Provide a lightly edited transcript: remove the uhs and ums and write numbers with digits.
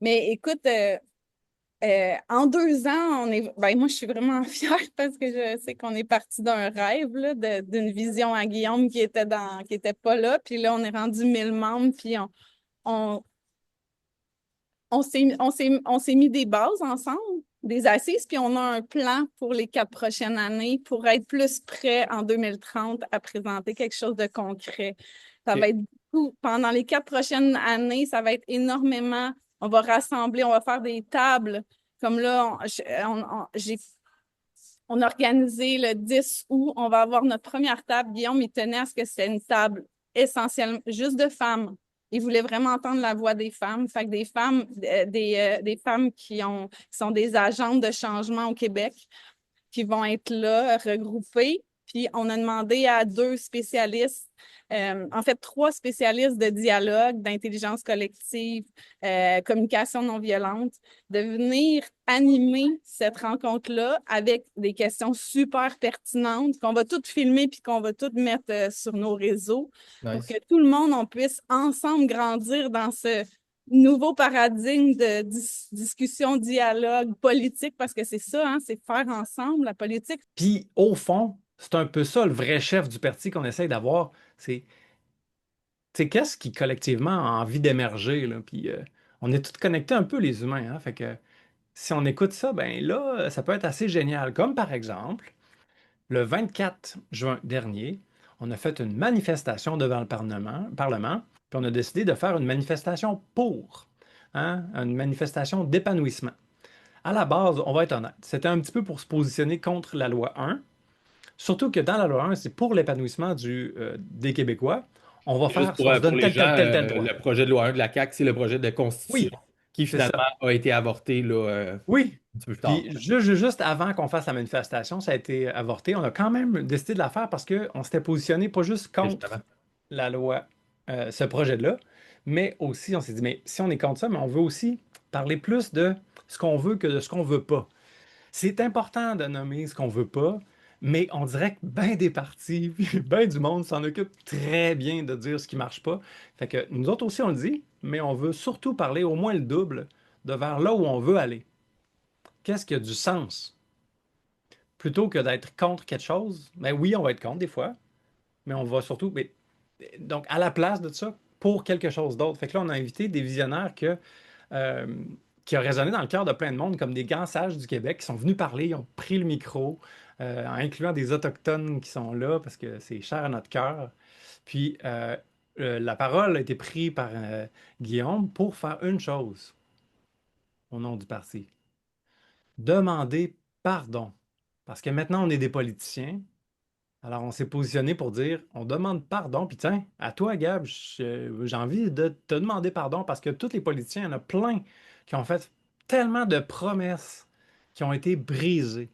Mais écoute, en 2 ans, moi, je suis vraiment fière parce que je sais qu'on est parti d'un rêve, là, d'une vision à Guillaume qui était pas là. Puis là, on est rendu 1 000 membres, puis on, on s'est mis des bases ensemble, des assises, puis on a un plan pour les 4 prochaines années pour être plus prêt en 2030 à présenter quelque chose de concret. Ça va OK. être beaucoup. Pendant les 4 prochaines années, ça va être énormément. On va rassembler, on va faire des tables. Comme là, on a organisé le 10 août, on va avoir notre première table. Guillaume, il tenait à ce que c'était une table essentiellement juste de femmes. Il voulait vraiment entendre la voix des femmes. Fait que des femmes qui sont des agentes de changement au Québec qui vont être là, regroupés. Puis on a demandé à 2 spécialistes, en fait 3 spécialistes de dialogue, d'intelligence collective, communication non violente, de venir animer cette rencontre-là avec des questions super pertinentes qu'on va toutes filmer puis qu'on va toutes mettre sur nos réseaux pour que Nice. tout le monde, on puisse ensemble grandir dans ce nouveau paradigme de discussion, dialogue, politique, parce que c'est ça, hein, c'est faire ensemble la politique. Puis, au fond, c'est un peu ça le vrai chef du parti qu'on essaye d'avoir. C'est, qu'est-ce qui collectivement a envie d'émerger, là? Puis, on est tous connectés un peu, les humains, hein? Fait que si on écoute ça, ben là, ça peut être assez génial. Comme par exemple, le 24 juin dernier, on a fait une manifestation devant le Parlement, puis on a décidé de faire une manifestation pour, hein, une manifestation d'épanouissement. À la base, on va être honnête, c'était un petit peu pour se positionner contre la loi 1, surtout que dans la loi 1, c'est pour l'épanouissement des Québécois. On va Juste faire, on se pour donne les tel, gens, tel, tel, tel droit. le projet de loi 1 de la CAQ, c'est le projet de constitution Oui, qui c'est finalement ça. a été avorté là, Oui. un petit peu plus tard. Puis juste avant qu'on fasse la manifestation, ça a été avorté. On a quand même décidé de la faire parce qu'on s'était positionné pas juste Et justement. contre la loi, ce projet-là, mais aussi on s'est dit, mais si on est contre ça, mais on veut aussi parler plus de ce qu'on veut que de ce qu'on veut pas. C'est important de nommer ce qu'on veut pas, mais on dirait que bien des partis, bien du monde s'en occupe très bien de dire ce qui marche pas. Fait que nous autres aussi, on le dit, mais on veut surtout parler au moins le double de vers là où on veut aller. Qu'est-ce qui a du sens? Plutôt que d'être contre quelque chose, ben oui, on va être contre des fois, mais on va surtout, donc à la place de ça, pour quelque chose d'autre. Fait que là, on a invité des visionnaires euh, qui ont résonné dans le cœur de plein de monde, comme des grands sages du Québec qui sont venus parler, ils ont pris le micro, en incluant des Autochtones qui sont là parce que c'est cher à notre cœur. Puis la parole a été prise par Guillaume pour faire une chose au nom du parti: demander pardon. Parce que maintenant, on est des politiciens. Alors, on s'est positionné pour dire, on demande pardon. Puis tiens, à toi, Gab, j'ai envie de te demander pardon parce que tous les politiciens, il y en a plein qui ont fait tellement de promesses qui ont été brisées.